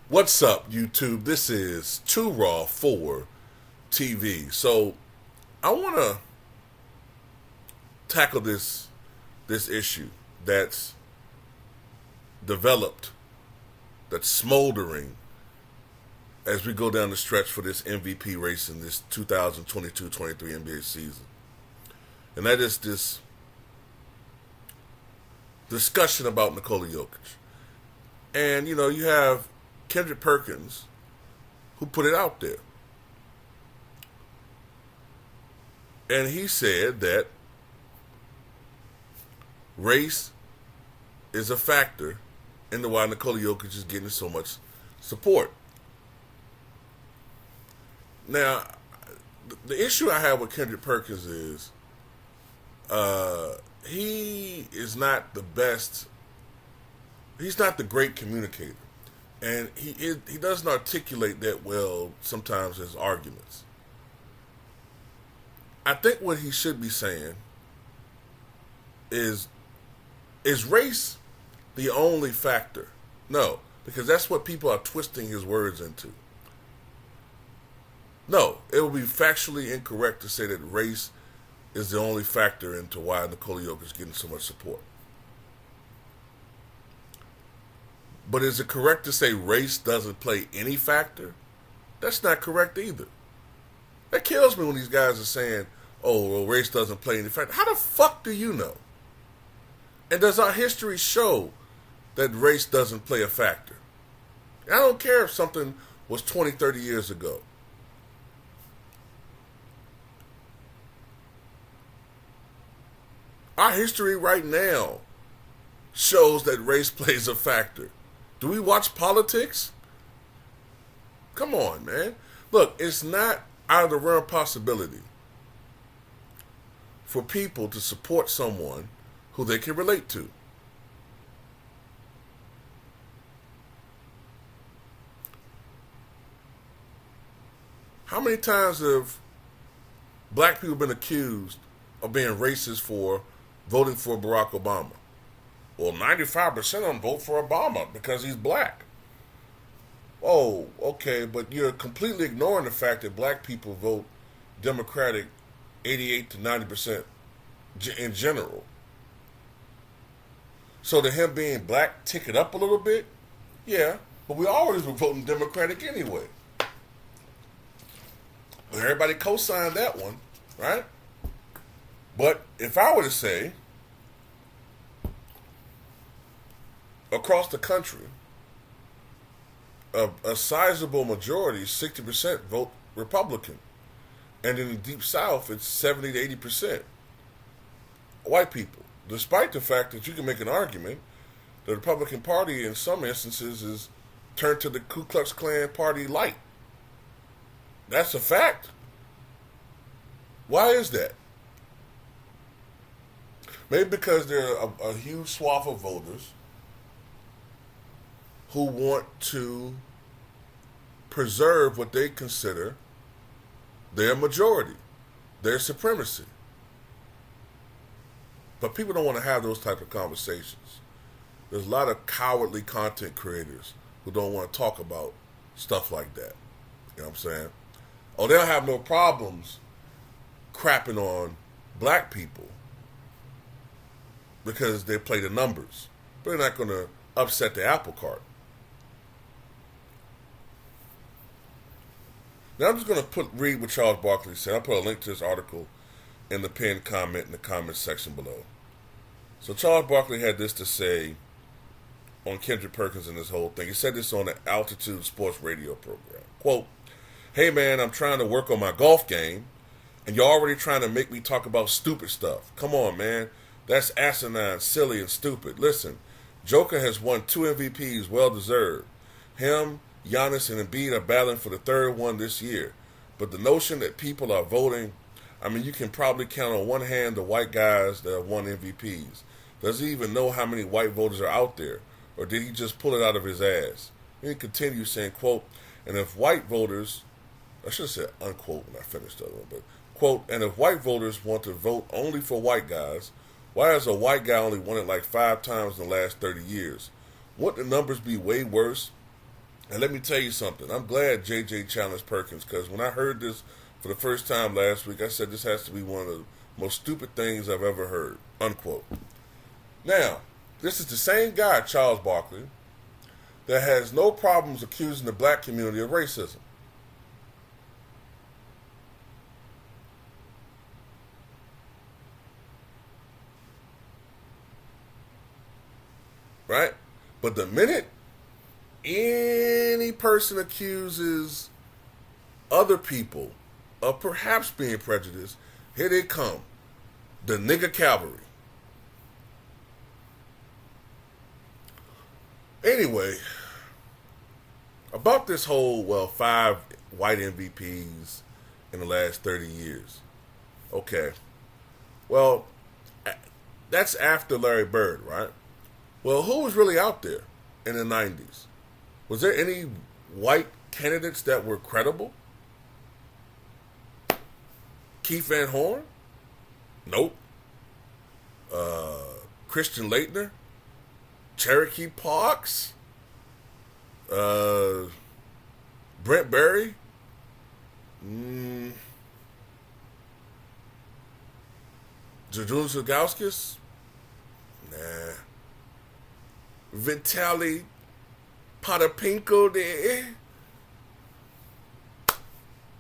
What's up, YouTube? This is Too Raw for TV. So I want to tackle this issue that's developed, that's smoldering as we go down the stretch for this MVP race in this 2022-23 NBA season, and that is this discussion about Nikola Jokic. And you have Kendrick Perkins who put it out there. And he said that race is a factor in the why Nikola Jokic is getting so much support. Now, the issue I have with Kendrick Perkins is he is not the best. He's not the great communicator, and he doesn't articulate that well sometimes his arguments. I think what he should be saying is race the only factor? No, because that's what people are twisting his words into. No, it would be factually incorrect to say that race is the only factor into why Nikola Jokic is getting so much support. But is it correct to say race doesn't play any factor? That's not correct either. That kills me when these guys are saying, oh, well, race doesn't play any factor. How the fuck do you know? And does our history show that race doesn't play a factor? I don't care if something was 20, 30 years ago. Our history right now shows that race plays a factor. Do we watch politics? Come on, man. Look, it's not out of the realm of possibility for people to support someone who they can relate to. How many times have black people been accused of being racist for voting for Barack Obama? Well, 95% of them vote for Obama because he's black. Oh, okay, but you're completely ignoring the fact that black people vote Democratic 88 to 90% in general. So to him being black tick it up a little bit? Yeah, but we always were voting Democratic anyway. But everybody co-signed that one, right? But if I were to say, across the country, a sizable majority, 60%, vote Republican. And in the Deep South, it's 70 to 80% white people. Despite the fact that you can make an argument, the Republican Party in some instances is turned to the Ku Klux Klan Party light. That's a fact. Why is that? Maybe because there are a huge swath of voters who want to preserve what they consider their majority, their supremacy. But people don't want to have those type of conversations. There's a lot of cowardly content creators who don't want to talk about stuff like that. You know what I'm saying? Oh, they'll have no problems crapping on black people because they play the numbers. But they're not going to upset the apple cart. Now I'm just going to read what Charles Barkley said. I'll put a link to this article in the pinned comment in the comments section below. So Charles Barkley had this to say on Kendrick Perkins and this whole thing. He said this on the Altitude Sports Radio program. Quote, "Hey man, I'm trying to work on my golf game, and you're already trying to make me talk about stupid stuff. Come on, man. That's asinine, silly, and stupid. Listen, Joker has won 2 MVPs, well deserved. Him, Giannis, and Embiid are battling for the third one this year. But the notion that people are voting, I mean, you can probably count on one hand the white guys that have won MVPs. Does he even know how many white voters are out there? Or did he just pull it out of his ass?" And he continues saying, quote, "And if white voters," I should have said unquote when I finished that one, but quote, "and if white voters want to vote only for white guys, why has a white guy only won it like 5 times in the last 30 years? Wouldn't the numbers be way worse And let me tell you something. I'm glad JJ challenged Perkins, because when I heard this for the first time last week, I said this has to be one of the most stupid things I've ever heard. Unquote. Now, this is the same guy, Charles Barkley, that has no problems accusing the black community of racism. Right? But the minute any person accuses other people of perhaps being prejudiced, here they come. The nigger cavalry. Anyway, about this whole, 5 white MVPs in the last 30 years. Okay. Well, that's after Larry Bird, right? Well, who was really out there in the 90s? Was there any white candidates that were credible? Keith Van Horn? Nope. Christian Laettner? Cherokee Parks? Brent Berry? Jadrus Ilgauskas? Nah. Vitaly Potapinko there?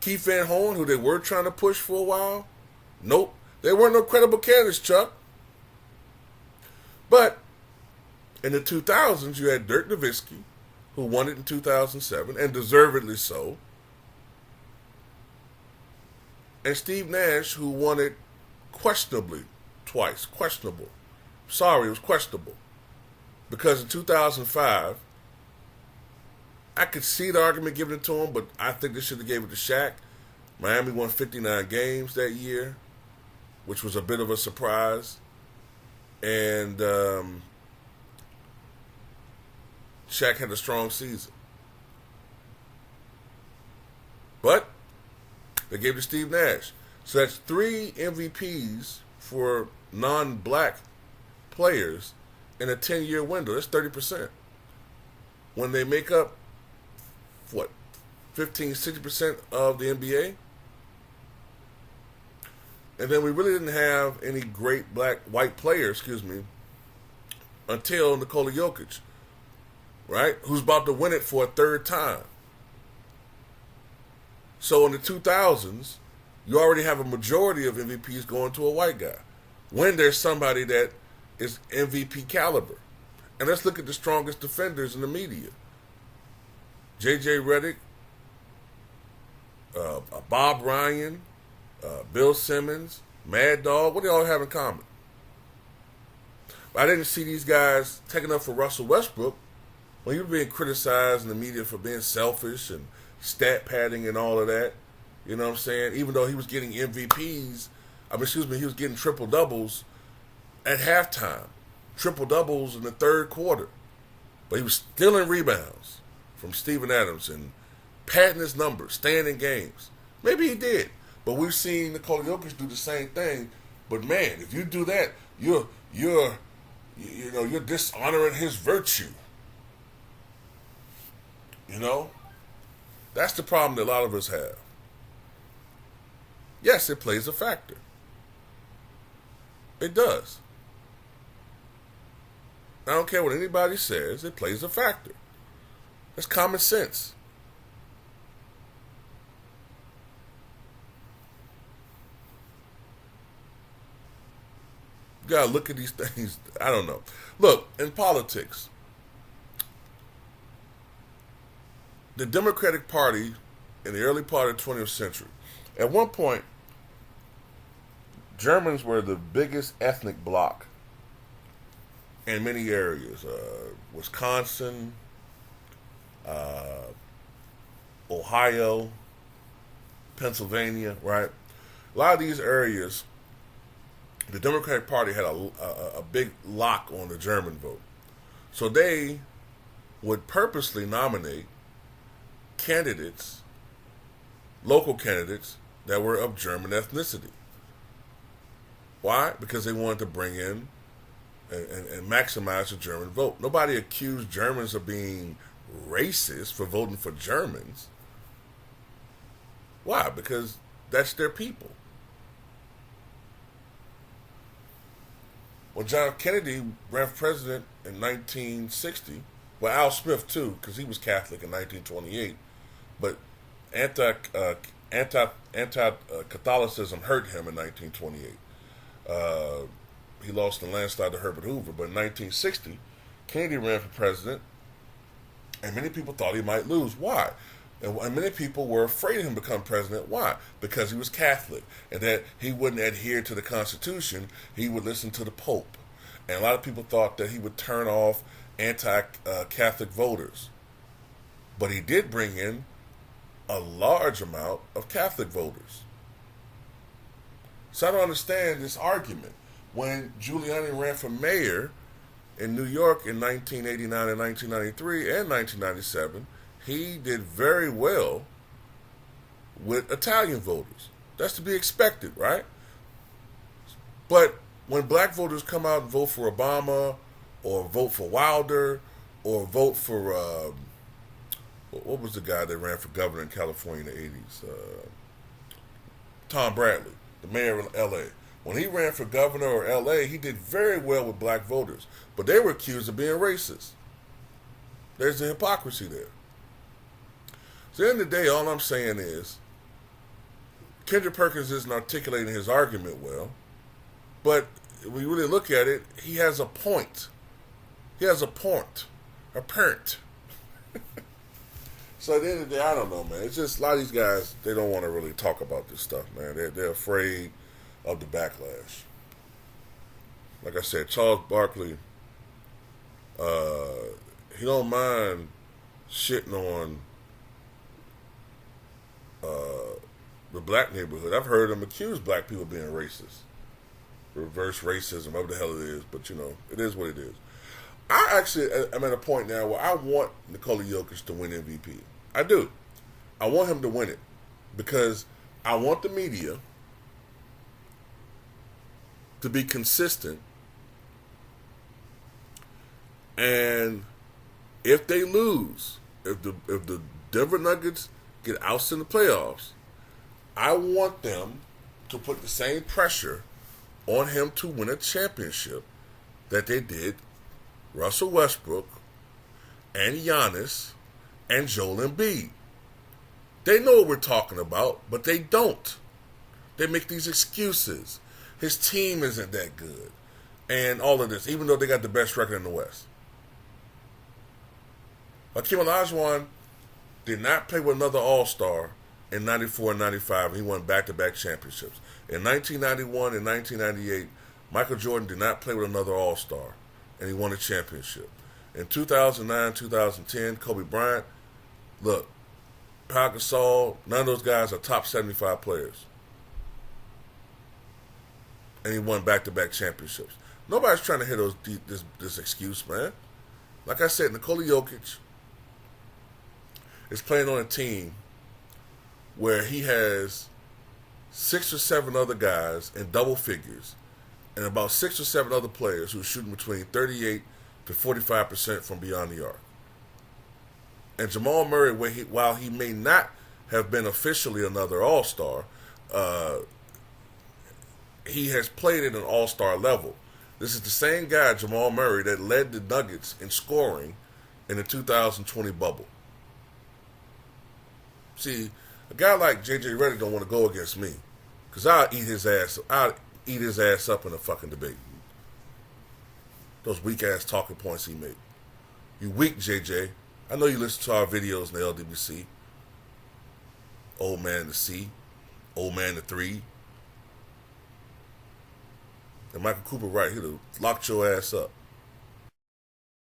Keith Van Horn, who they were trying to push for a while? Nope. They weren't no credible candidates, Chuck. But in the 2000s, you had Dirk Nowitzki, who won it in 2007, and deservedly so. And Steve Nash, who won it questionably twice. Questionable. Sorry, it was questionable. Because in 2005, I could see the argument giving it to him, but I think they should have gave it to Shaq. Miami won 59 games that year, which was a bit of a surprise. And Shaq had a strong season. But they gave it to Steve Nash. So that's 3 MVPs for non-black players in a 10-year window. That's 30%. When they make up, 15-60% of the NBA? And then we really didn't have any great white players, until Nikola Jokic, right? Who's about to win it for a 3rd time. So in the 2000s, you already have a majority of MVPs going to a white guy. When there's somebody that is MVP caliber. And let's look at the strongest defenders in the media. J.J. Redick, Bob Ryan, Bill Simmons, Mad Dog. What do they all have in common? I didn't see these guys taking up for Russell Westbrook when he was being criticized in the media for being selfish and stat padding and all of that. You know what I'm saying? Even though he was getting MVPs, he was getting triple doubles at halftime, triple doubles in the 3rd quarter, but he was stealing rebounds from Steven Adams and padding his numbers, staying in games. Maybe he did, but we've seen Nikola Jokic do the same thing. But man, if you do that, you're dishonoring his virtue. You know, that's the problem that a lot of us have. Yes, it plays a factor. It does. I don't care what anybody says, it plays a factor. That's common sense. You gotta look at these things. I don't know. Look, in politics, the Democratic Party in the early part of the 20th century, at one point, Germans were the biggest ethnic bloc in many areas. Wisconsin, Ohio, Pennsylvania, right? A lot of these areas, the Democratic Party had a big lock on the German vote. So they would purposely nominate candidates, local candidates, that were of German ethnicity. Why? Because they wanted to bring in and maximize the German vote. Nobody accused Germans of being racist for voting for Germans. Why? Because that's their people. When John F. Kennedy ran for president in 1960, well, Al Smith too, because he was Catholic in 1928, but anti Catholicism hurt him in 1928. He lost the landslide to Herbert Hoover, but in 1960, Kennedy ran for president, and many people thought he might lose. Why? And many people were afraid of him become president. Why? Because he was Catholic, and that he wouldn't adhere to the Constitution. He would listen to the Pope. And a lot of people thought that he would turn off anti-Catholic voters. But he did bring in a large amount of Catholic voters. So I don't understand this argument. When Giuliani ran for mayor in New York in 1989 and 1993 and 1997, he did very well with Italian voters. That's to be expected, right? But when black voters come out and vote for Obama or vote for Wilder or vote for, what was the guy that ran for governor in California in the 80s? Tom Bradley, the mayor of L.A. When he ran for governor of L.A., he did very well with black voters. But they were accused of being racist. There's the hypocrisy there. So at the end of the day, all I'm saying is, Kendrick Perkins isn't articulating his argument well, but when you really look at it, he has a point. He has a point. A parent. So at the end of the day, I don't know, man. It's just a lot of these guys, they don't want to really talk about this stuff, man. They're afraid of the backlash. Like I said, Charles Barkley, he don't mind shitting on the black neighborhood. I've heard him accuse black people of being racist. Reverse racism, whatever the hell it is. But, it is what it is. I actually am at a point now where I want Nikola Jokic to win MVP. I do. I want him to win it because I want the media to be consistent, and if they lose, if the Denver Nuggets get ousted in the playoffs, I want them to put the same pressure on him to win a championship that they did Russell Westbrook and Giannis and Joel Embiid. They know what we're talking about, but they don't. They make these excuses. His team isn't that good. And all of this, even though they got the best record in the West. Hakeem Olajuwon did not play with another All-Star in 94 and 95. He won back-to-back championships. In 1991 and 1998, Michael Jordan did not play with another All-Star, and he won a championship. In 2009, 2010, Kobe Bryant, look, Pau Gasol, none of those guys are top 75 players. And he won back-to-back championships. Nobody's trying to hear this excuse, man. Like I said, Nikola Jokic is playing on a team where he has 6 or 7 other guys in double figures and about 6 or 7 other players who are shooting between 38 to 45% from beyond the arc. And Jamal Murray, while he may not have been officially another All-Star, he has played at an All-Star level. This is the same guy, Jamal Murray, that led the Nuggets in scoring in the 2020 bubble. See, a guy like J.J. Redick don't want to go against me, because I'll eat his ass up in a fucking debate. Those weak-ass talking points he made. You weak, J.J. I know you listen to our videos in the LWC. Old Man to C. Old Man to 3. And Michael Cooper, right, he'd have locked your ass up.